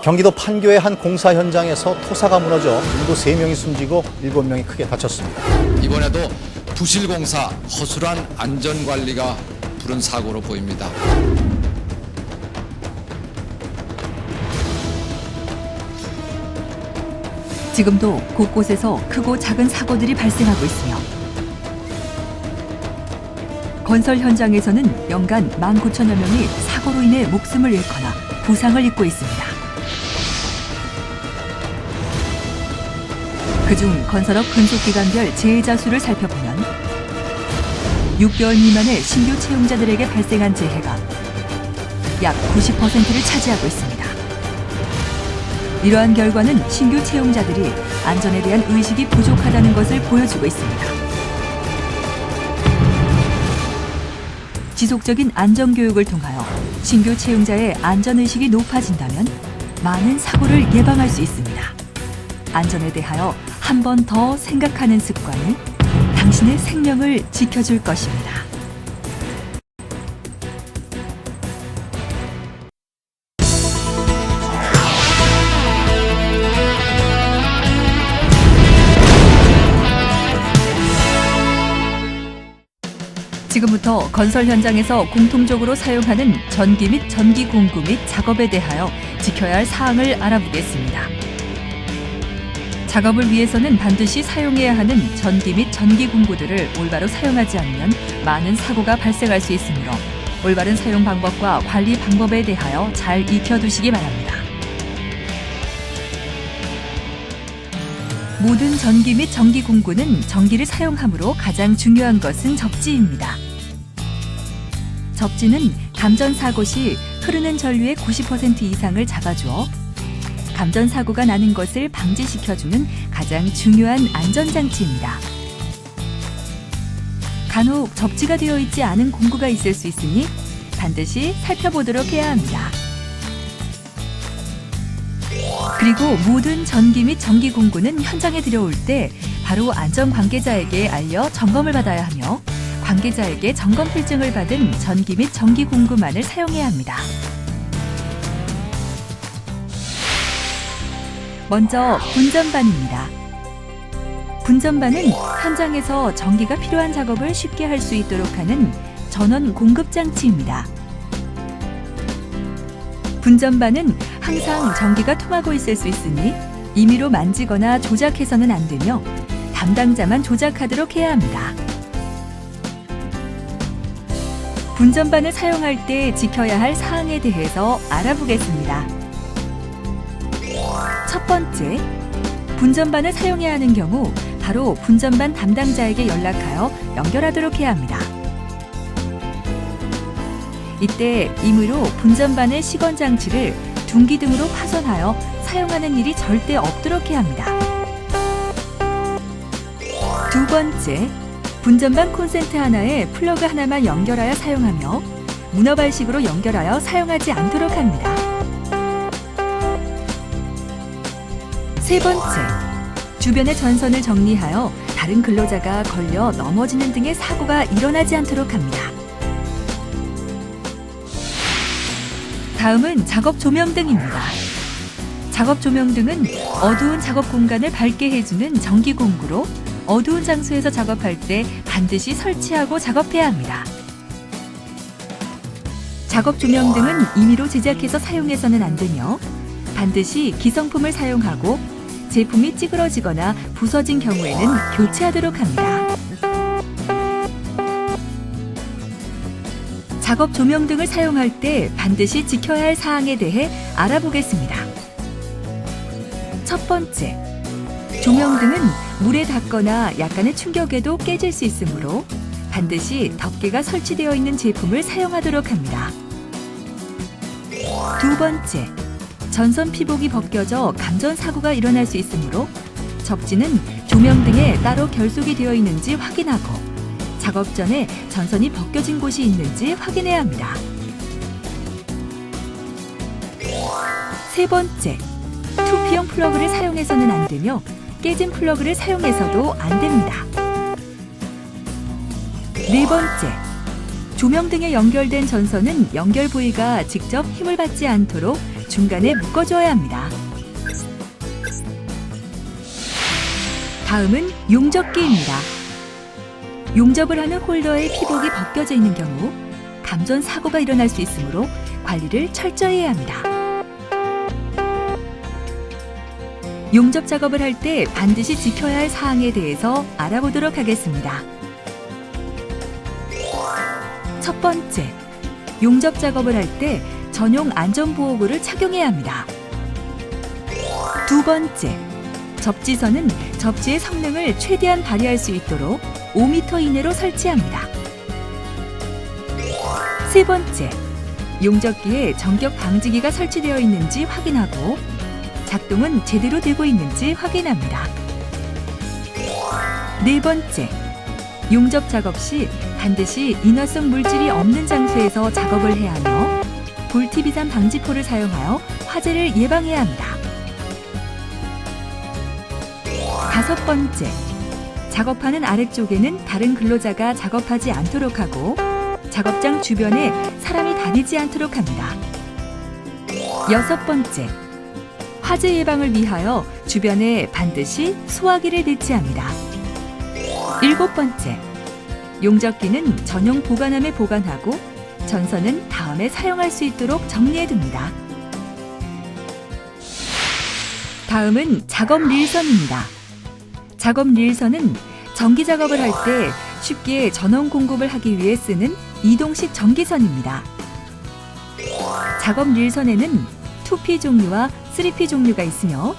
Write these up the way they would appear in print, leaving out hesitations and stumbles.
경기도 판교의 한 공사 현장에서 토사가 무너져 인도 3명이 숨지고 7명이 크게 다쳤습니다. 이번에도 부실공사, 허술한 안전관리가 부른 사고로 보입니다. 지금도 곳곳에서 크고 작은 사고들이 발생하고 있으며 건설 현장에서는 연간 19,000여 명이 사고로 인해 목숨을 잃거나 부상을 입고 있습니다. 그중 건설업 근속기간별 재해자 수를 살펴보면 6개월 미만의 신규 채용자들에게 발생한 재해가 약 90%를 차지하고 있습니다. 이러한 결과는 신규 채용자들이 안전에 대한 의식이 부족하다는 것을 보여주고 있습니다. 지속적인 안전교육을 통하여 신규 채용자의 안전의식이 높아진다면 많은 사고를 예방할 수 있습니다. 안전에 대하여 한 번 더 생각하는 습관이 당신의 생명을 지켜줄 것입니다. 지금부터 건설 현장에서 공통적으로 사용하는 전기 및 전기 공구 및 작업에 대하여 지켜야 할 사항을 알아보겠습니다. 작업을 위해서는 반드시 사용해야 하는 전기 및 전기 공구들을 올바로 사용하지 않으면 많은 사고가 발생할 수 있으므로 올바른 사용 방법과 관리 방법에 대하여 잘 익혀두시기 바랍니다. 모든 전기 및 전기 공구는 전기를 사용하므로 가장 중요한 것은 접지입니다. 접지는 감전사고 시 흐르는 전류의 90% 이상을 잡아주어 감전사고가 나는 것을 방지시켜주는 가장 중요한 안전장치입니다. 간혹 접지가 되어 있지 않은 공구가 있을 수 있으니 반드시 살펴보도록 해야 합니다. 그리고 모든 전기 및 전기 공구는 현장에 들여올 때 바로 안전 관계자에게 알려 점검을 받아야 하며 관계자에게 점검 필증을 받은 전기 및 전기 공구만을 사용해야 합니다. 먼저 분전반입니다. 분전반은 현장에서 전기가 필요한 작업을 쉽게 할 수 있도록 하는 전원 공급 장치입니다. 분전반은 항상 전기가 통하고 있을 수 있으니 임의로 만지거나 조작해서는 안 되며 담당자만 조작하도록 해야 합니다. 분전반을 사용할 때 지켜야 할 사항에 대해서 알아보겠습니다. 첫 번째, 분전반을 사용해야 하는 경우 바로 분전반 담당자에게 연락하여 연결하도록 해야 합니다. 이때 임의로 분전반의 시건 장치를 둔기 등으로 파손하여 사용하는 일이 절대 없도록 해야 합니다. 두 번째, 분전반 콘센트 하나에 플러그 하나만 연결하여 사용하며 문어발식으로 연결하여 사용하지 않도록 합니다. 세 번째, 주변의 전선을 정리하여 다른 근로자가 걸려 넘어지는 등의 사고가 일어나지 않도록 합니다. 다음은 작업 조명등입니다. 작업 조명등은 어두운 작업 공간을 밝게 해주는 전기 공구로 어두운 장소에서 작업할 때 반드시 설치하고 작업해야 합니다. 작업 조명등은 임의로 제작해서 사용해서는 안 되며 반드시 기성품을 사용하고 제품이 찌그러지거나 부서진 경우에는 교체하도록 합니다. 작업 조명등을 사용할 때 반드시 지켜야 할 사항에 대해 알아보겠습니다. 첫 번째, 조명등은 물에 닿거나 약간의 충격에도 깨질 수 있으므로 반드시 덮개가 설치되어 있는 제품을 사용하도록 합니다. 두 번째, 전선 피복이 벗겨져 감전 사고가 일어날 수 있으므로 접지는 조명등에 따로 결속이 되어 있는지 확인하고 작업 전에 전선이 벗겨진 곳이 있는지 확인해야 합니다. 세 번째, 2P형 플러그를 사용해서는 안 되며 깨진 플러그를 사용해서도 안 됩니다. 네 번째, 조명등에 연결된 전선은 연결 부위가 직접 힘을 받지 않도록 중간에 묶어줘야 합니다. 다음은 용접기입니다. 용접을 하는 홀더의 피복이 벗겨져 있는 경우 감전 사고가 일어날 수 있으므로 관리를 철저히 해야 합니다. 용접 작업을 할 때 반드시 지켜야 할 사항에 대해서 알아보도록 하겠습니다. 첫 번째, 용접 작업을 할 때 전용 안전보호구를 착용해야 합니다. 두 번째, 접지선은 접지의 성능을 최대한 발휘할 수 있도록 5m 이내로 설치합니다. 세 번째, 용접기에 전격 방지기가 설치되어 있는지 확인하고 작동은 제대로 되고 있는지 확인합니다. 네 번째, 용접 작업 시 반드시 인화성 물질이 없는 장소에서 작업을 해야 하며 불티비산 방지포를 사용하여 화재를 예방해야 합니다. 다섯 번째, 작업하는 아래쪽에는 다른 근로자가 작업하지 않도록 하고 작업장 주변에 사람이 다니지 않도록 합니다. 여섯 번째, 화재 예방을 위하여 주변에 반드시 소화기를 배치합니다. 일곱 번째, 용접기는 전용 보관함에 보관하고 전선은 다음에 사용할 수 있도록 정리해둡니다. 다음은 작업 릴선입니다. 작업 릴선은 전기 작업을 할 때 쉽게 전원 공급을 하기 위해 쓰는 이동식 전기선입니다. 작업 릴선에는 2P 종류와 3P 종류가 있으며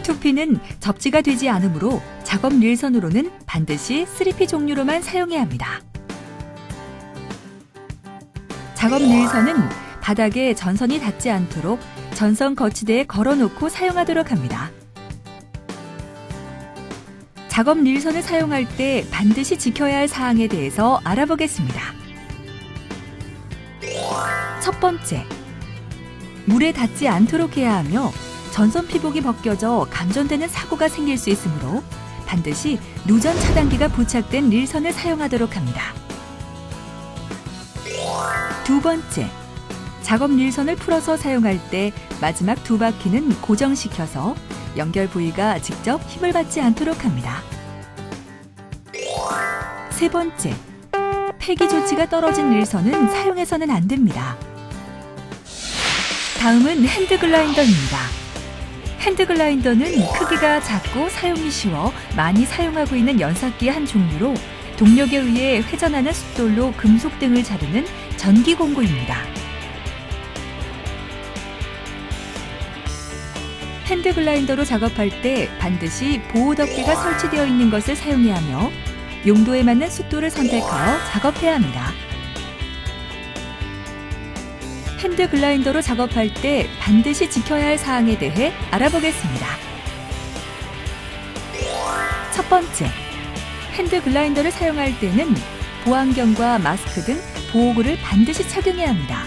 2P는 접지가 되지 않으므로 작업 릴선으로는 반드시 3P 종류로만 사용해야 합니다. 작업 릴선은 바닥에 전선이 닿지 않도록 전선 거치대에 걸어놓고 사용하도록 합니다. 작업 릴선을 사용할 때 반드시 지켜야 할 사항에 대해서 알아보겠습니다. 첫 번째, 물에 닿지 않도록 해야 하며 전선 피복이 벗겨져 감전되는 사고가 생길 수 있으므로 반드시 누전 차단기가 부착된 릴선을 사용하도록 합니다. 두 번째, 작업 릴선을 풀어서 사용할 때 마지막 두 바퀴는 고정시켜서 연결 부위가 직접 힘을 받지 않도록 합니다. 세 번째, 폐기 조치가 떨어진 릴선은 사용해서는 안 됩니다. 다음은 핸드글라인더입니다. 핸드글라인더는 크기가 작고 사용이 쉬워 많이 사용하고 있는 연삭기의 한 종류로 동력에 의해 회전하는 숫돌로 금속 등을 자르는 전기 공구입니다. 핸드글라인더로 작업할 때 반드시 보호 덮개가 설치되어 있는 것을 사용해야 하며 용도에 맞는 숫돌을 선택하여 작업해야 합니다. 핸드글라인더로 작업할 때 반드시 지켜야 할 사항에 대해 알아보겠습니다. 첫 번째, 핸드글라인더를 사용할 때는 보안경과 마스크 등 보호구를 반드시 착용해야 합니다.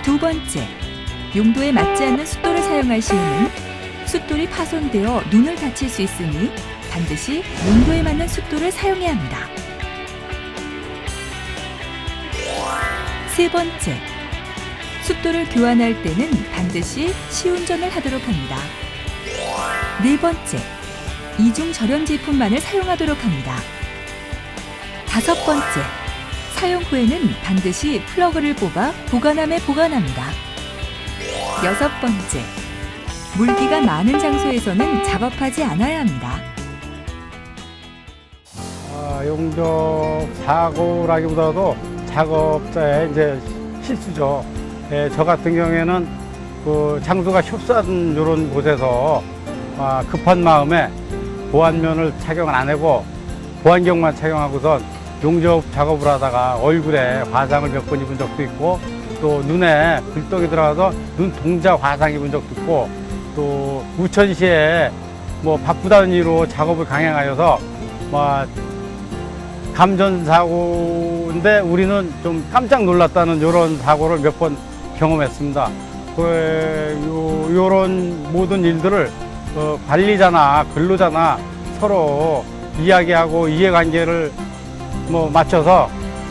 두 번째, 용도에 맞지 않는 숫돌을 사용할 시에는 숫돌이 파손되어 눈을 다칠 수 있으니 반드시 용도에 맞는 숫돌을 사용해야 합니다. 세 번째, 숫돌을 교환할 때는 반드시 시운전을 하도록 합니다. 네 번째, 이중 절연 제품만을 사용하도록 합니다. 다섯 번째, 사용 후에는 반드시 플러그를 뽑아 보관함에 보관합니다. 여섯 번째, 물기가 많은 장소에서는 작업하지 않아야 합니다. 용접 사고라기보다도 작업자의 이제 실수죠. 예, 저 같은 경우에는 그 장소가 협소한 이런 곳에서 급한 마음에 보안면을 착용을 안 하고 보안경만 착용하고선 용접 작업을 하다가 얼굴에 화상을 몇 번 입은 적도 있고 또 눈에 불떡이 들어가서 눈 동자 화상 입은 적도 있고 또 우천시에 뭐 바쁘다는 이유로 작업을 강행하여서 감전사고인데 우리는 좀 깜짝 놀랐다는 이런 사고를 몇 번 경험했습니다. 이런 모든 일들을 관리자나 근로자나 서로 이야기하고 이해관계를 맞춰서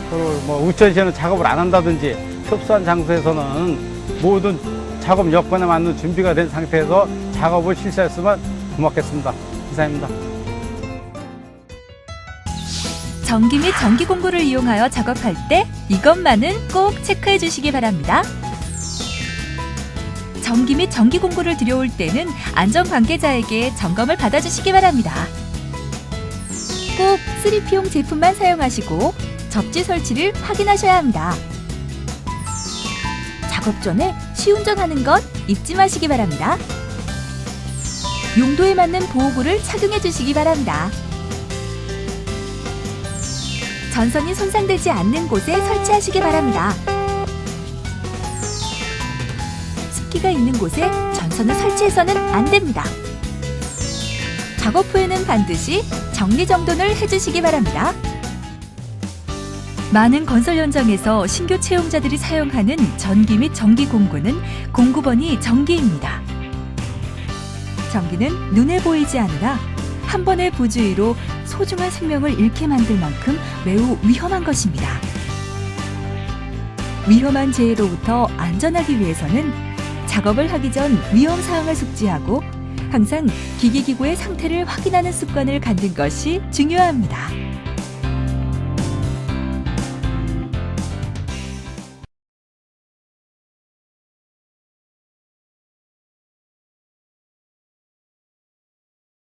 서로 우천시에는 작업을 안 한다든지 협소한 장소에서는 모든 작업 여건에 맞는 준비가 된 상태에서 작업을 실시했으면 고맙겠습니다. 이상입니다. 전기 및 전기 공구를 이용하여 작업할 때 이것만은 꼭 체크해 주시기 바랍니다. 전기 및 전기 공구를 들여올 때는 안전 관계자에게 점검을 받아주시기 바랍니다. 꼭 3P용 제품만 사용하시고 접지 설치를 확인하셔야 합니다. 작업 전에 시운전하는 것 잊지 마시기 바랍니다. 용도에 맞는 보호구를 착용해 주시기 바랍니다. 전선이 손상되지 않는 곳에 설치하시기 바랍니다. 습기가 있는 곳에 전선을 설치해서는 안 됩니다. 작업 후에는 반드시 정리정돈을 해주시기 바랍니다. 많은 건설 현장에서 신규 채용자들이 사용하는 전기 및 전기 공구는 공구번이 전기입니다. 전기는 눈에 보이지 않으나 한 번의 부주의로 소중한 생명을 잃게 만들 만큼 매우 위험한 것입니다. 위험한 재해로부터 안전하기 위해서는 작업을 하기 전 위험 사항을 숙지하고 항상 기기기구의 상태를 확인하는 습관을 갖는 것이 중요합니다.